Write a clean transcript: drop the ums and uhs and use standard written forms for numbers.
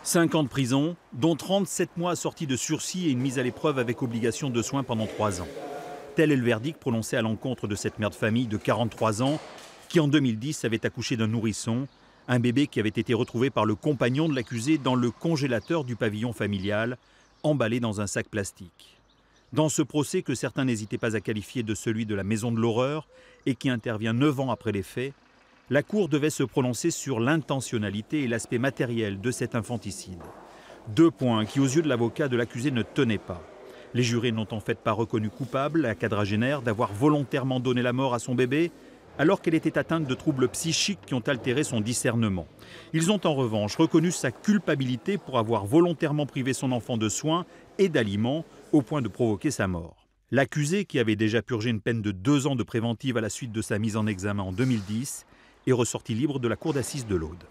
5 ans de prison, dont 37 mois assortis de sursis et une mise à l'épreuve avec obligation de soins pendant 3 ans. Tel est le verdict prononcé à l'encontre de cette mère de famille de 43 ans qui, en 2010, avait accouché d'un nourrisson, un bébé qui avait été retrouvé par le compagnon de l'accusé dans le congélateur du pavillon familial, emballé dans un sac plastique. Dans ce procès que certains n'hésitaient pas à qualifier de celui de la maison de l'horreur et qui intervient 9 ans après les faits, la Cour devait se prononcer sur l'intentionnalité et l'aspect matériel de cet infanticide. 2 points qui, aux yeux de l'avocat de l'accusé, ne tenaient pas. Les jurés n'ont en fait pas reconnu coupable la quadragénaire d'avoir volontairement donné la mort à son bébé alors qu'elle était atteinte de troubles psychiques qui ont altéré son discernement. Ils ont en revanche reconnu sa culpabilité pour avoir volontairement privé son enfant de soins et d'aliments au point de provoquer sa mort. L'accusé, qui avait déjà purgé une peine de 2 ans de préventive à la suite de sa mise en examen en 2010, est ressorti libre de la cour d'assises de l'Aude.